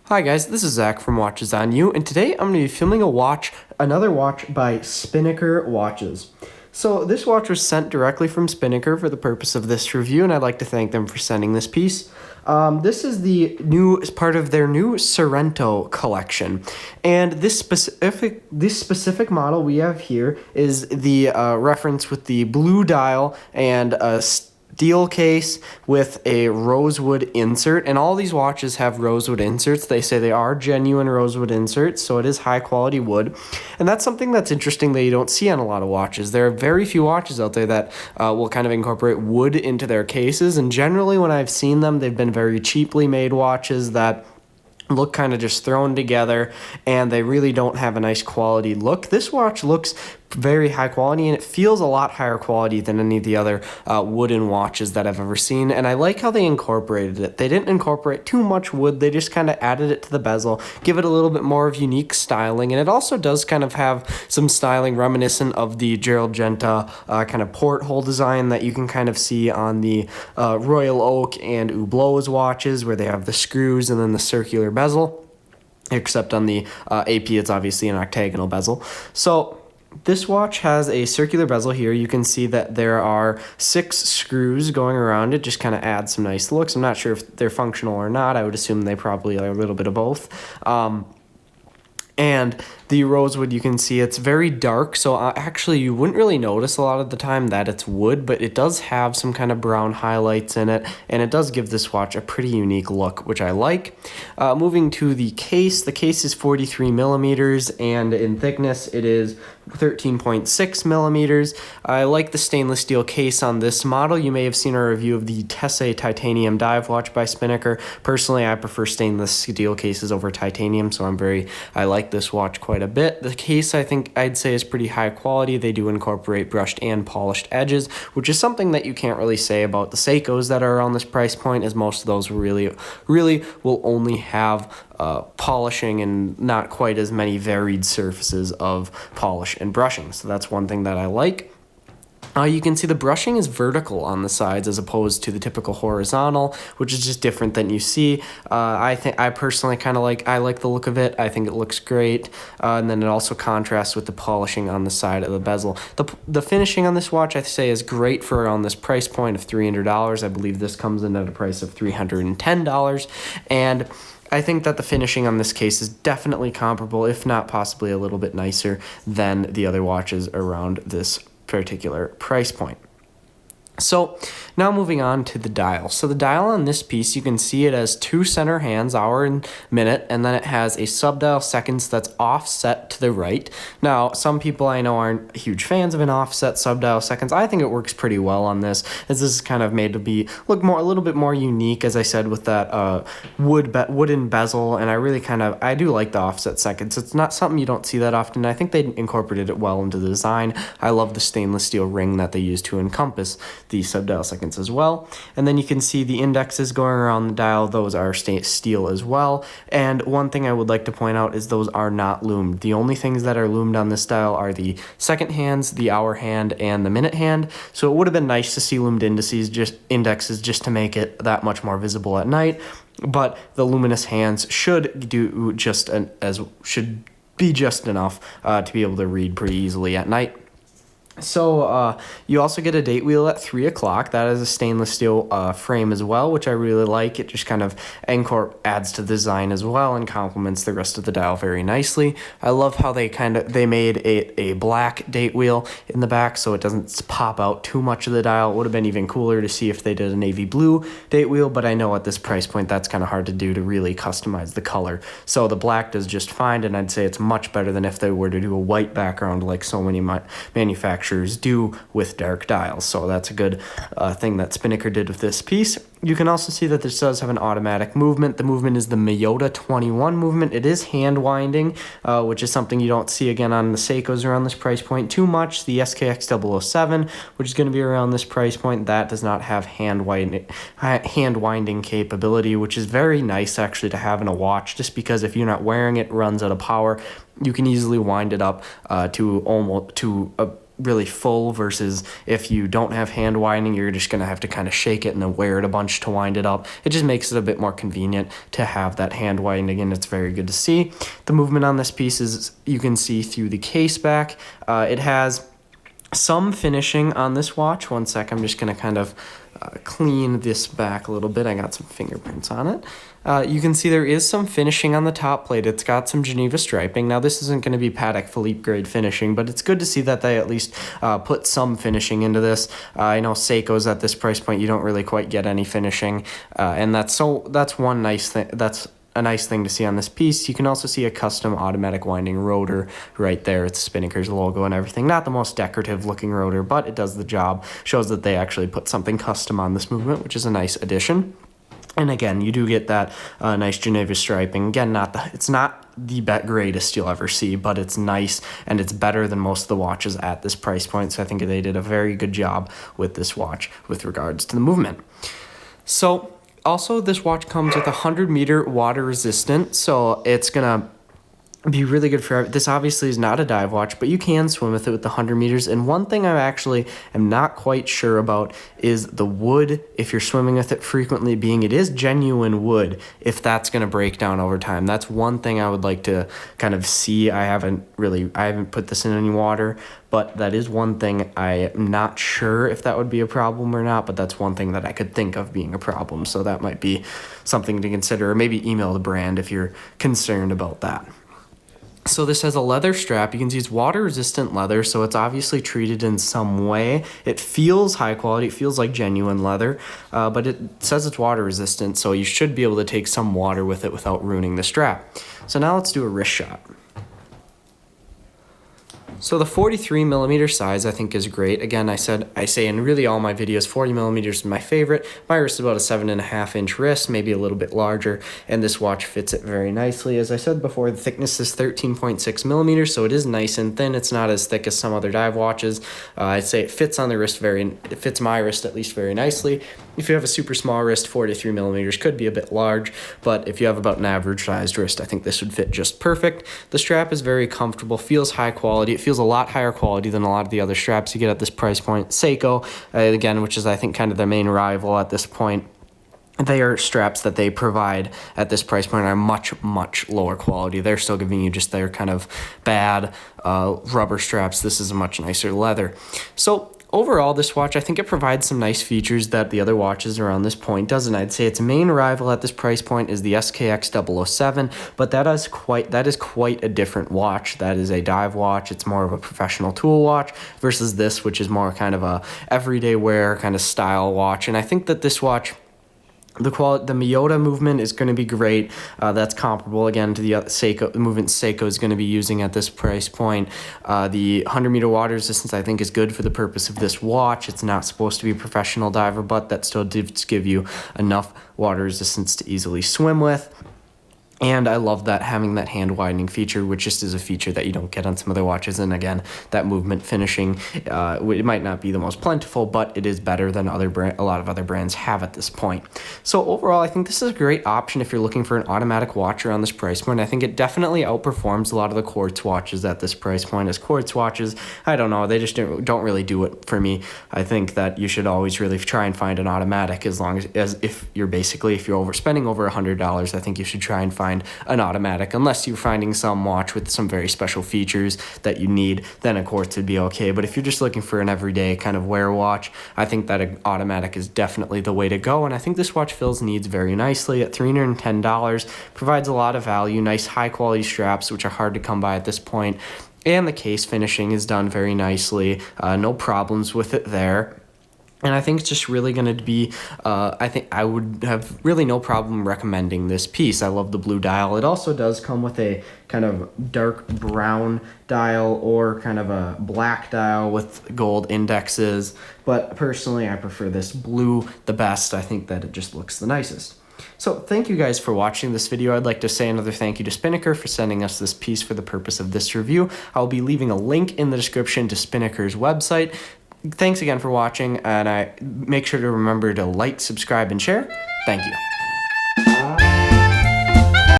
Hi guys, this is Zach from Watches on You, and today I'm going to be filming another watch by Spinnaker watches. So this watch was sent directly from Spinnaker for the purpose of this review, and I'd like to thank them for sending this piece. This is part of their new Sorrento collection, and this specific model we have here is the reference with the blue dial and a steel case with a rosewood insert, and all these watches have rosewood inserts. They say they are genuine rosewood inserts, so it is high quality wood, and that's something that's interesting that you don't see on a lot of watches. There are very few watches out there that will kind of incorporate wood into their cases, and generally when I've seen them, they've been very cheaply made watches that look kind of just thrown together, and they really don't have a nice quality look. This watch looks very high quality, and it feels a lot higher quality than any of the other wooden watches that I've ever seen, and I like how they incorporated it. They didn't incorporate too much wood, they just kind of added it to the bezel, give it a little bit more of unique styling, and it also does kind of have some styling reminiscent of the Gerald Genta kind of porthole design that you can kind of see on the Royal Oak and Hublot's watches, where they have the screws and then the circular bezel, except on the AP it's obviously an octagonal bezel. So this watch has a circular bezel here. You can see that there are 6 screws going around it, just kind of adds some nice looks. I'm not sure if they're functional or not. I would assume they probably are a little bit of both. And the rosewood, you can see it's very dark, so actually you wouldn't really notice a lot of the time that it's wood, but it does have some kind of brown highlights in it, and it does give this watch a pretty unique look, which I like. Moving to the case is 43 millimeters, and in thickness it is 13.6 millimeters. I like the stainless steel case on this model. You may have seen a review of the Tesse titanium dive watch by Spinnaker. Personally, I prefer stainless steel cases over titanium, so I like this watch quite a bit. The case, I think I'd say, is pretty high quality. They do incorporate brushed and polished edges, which is something that you can't really say about the Seikos that are around this price point, as most of those really will only have polishing and not quite as many varied surfaces of polish and brushing. So that's one thing that I like. You can see the brushing is vertical on the sides as opposed to the typical horizontal, which is just different than you see. I personally I like the look of it. I think it looks great, and then it also contrasts with the polishing on the side of the bezel. The finishing on this watch, I say, is great for around this price point of $300. I believe this comes in at a price of $310, and I think that the finishing on this case is definitely comparable, if not possibly a little bit nicer than the other watches around this particular price point. So now moving on to the dial. So the dial on this piece, you can see it has 2 center hands, hour and minute, and then it has a subdial seconds that's offset to the right. Now, some people I know aren't huge fans of an offset subdial seconds. I think it works pretty well on this, as this is kind of made to look a little bit more unique, as I said, with that wooden bezel, and I do like the offset seconds. It's not something you don't see that often. I think they incorporated it well into the design. I love the stainless steel ring that they use to encompass the subdial seconds as well. And then you can see the indexes going around the dial. Those are steel as well. And one thing I would like to point out is those are not loomed. The only things that are loomed on this dial are the second hands, the hour hand, and the minute hand. So it would have been nice to see loomed indexes just to make it that much more visible at night. But the luminous hands should be just enough to be able to read pretty easily at night. So you also get a date wheel at 3 o'clock. That is a stainless steel frame as well, which I really like. It just kind of adds to the design as well and complements the rest of the dial very nicely. I love how they made a black date wheel in the back so it doesn't pop out too much of the dial. It would have been even cooler to see if they did a navy blue date wheel, but I know at this price point that's kind of hard to do to really customize the color. So the black does just fine, and I'd say it's much better than if they were to do a white background like so many manufacturers do with dark dials. So that's a good thing that Spinnaker did with this piece. You can also see that this does have an automatic movement. The movement is the Miyota 21 movement. It is hand winding, which is something you don't see again on the Seikos around this price point too much. The SKX 007, which is going to be around this price point, that does not have hand winding capability, which is very nice actually to have in a watch, just because if you're not wearing it, it runs out of power. You can easily wind it up to really full, versus if you don't have hand winding, you're just going to have to kind of shake it and then wear it a bunch to wind it up. It just makes it a bit more convenient to have that hand winding, and it's very good to see. The movement on this piece is, you can see through the case back. It has some finishing on this watch. One sec, I'm just going to kind of clean this back a little bit. I got some fingerprints on it. You can see there is some finishing on the top plate. It's got some Geneva striping. Now, this isn't going to be Patek Philippe grade finishing, but it's good to see that they at least put some finishing into this. I know Seiko's at this price point, you don't really quite get any finishing, and that's one nice thing. That's a nice thing to see on this piece. You can also see a custom automatic winding rotor right there. It's Spinnaker's logo and everything. Not the most decorative looking rotor, but it does the job. Shows that they actually put something custom on this movement, which is a nice addition. And again, you do get that nice Geneva striping. Again, it's not the greatest you'll ever see, but it's nice, and it's better than most of the watches at this price point. So I think they did a very good job with this watch with regards to the movement. So also, this watch comes with 100-meter water resistant, so it's gonna be really good for this. Obviously is not a dive watch, but you can swim with it with the 100 meters. And one thing I actually am not quite sure about is the wood, if you're swimming with it frequently, being it is genuine wood, if that's going to break down over time. That's one thing I would like to kind of see. I haven't put this in any water, but that is one thing I am not sure if that would be a problem or not, but that's one thing that I could think of being a problem. So that might be something to consider, or maybe email the brand if you're concerned about that. So this has a leather strap. You can see it's water resistant leather, so it's obviously treated in some way. It feels high quality, it feels like genuine leather, but it says it's water resistant, so you should be able to take some water with it without ruining the strap. So now let's do a wrist shot. So the 43 millimeter size I think is great. Again, I say in really all my videos, 40 millimeters is my favorite. My wrist is about a 7.5 inch wrist, maybe a little bit larger, and this watch fits it very nicely. As I said before, the thickness is 13.6 millimeters, so it is nice and thin. It's not as thick as some other dive watches. I'd say it fits on the wrist it fits my wrist at least very nicely. If you have a super small wrist, 43 millimeters could be a bit large, but if you have about an average sized wrist, I think this would fit just perfect. The strap is very comfortable, feels high quality. It feels a lot higher quality than a lot of the other straps you get at this price point. Seiko, again, which is I think kind of their main rival at this point, their straps that they provide at this price point are much, much lower quality. They're still giving you just their kind of bad rubber straps. This is a much nicer leather. So overall, this watch, I think it provides some nice features that the other watches around this point doesn't. I'd say its main rival at this price point is the SKX 007, but that is quite a different watch. That is a dive watch. It's more of a professional tool watch versus this, which is more kind of a everyday wear kind of style watch. And I think that this watch, the Miyota movement is going to be great. That's comparable again to the Seiko movement Seiko is going to be using at this price point. The 100-meter water resistance I think is good for the purpose of this watch. It's not supposed to be a professional diver, but that still does give you enough water resistance to easily swim with. And I love that having that hand widening feature, which just is a feature that you don't get on some other watches. And again, that movement finishing, it might not be the most plentiful, but it is better than a lot of other brands have at this point. So overall, I think this is a great option if you're looking for an automatic watch around this price point. I think it definitely outperforms a lot of the quartz watches at this price point. As quartz watches, I don't know, they just don't really do it for me. I think that you should always really try and find an automatic, as long as if you're spending over $100, I think you should try and find an automatic, unless you're finding some watch with some very special features that you need, then of course it'd be okay. But if you're just looking for an everyday kind of wear watch, I think that an automatic is definitely the way to go. And I think this watch fills needs very nicely at $310, provides a lot of value, nice high quality straps, which are hard to come by at this point. And the case finishing is done very nicely, no problems with it there. And I think it's just really going to be, I think I would have really no problem recommending this piece. I love the blue dial. It also does come with a kind of dark brown dial or kind of a black dial with gold indexes. But personally, I prefer this blue the best. I think that it just looks the nicest. So thank you guys for watching this video. I'd like to say another thank you to Spinnaker for sending us this piece for the purpose of this review. I'll be leaving a link in the description to Spinnaker's website. Thanks again for watching, and I make sure to remember to like, subscribe, and share. Thank you.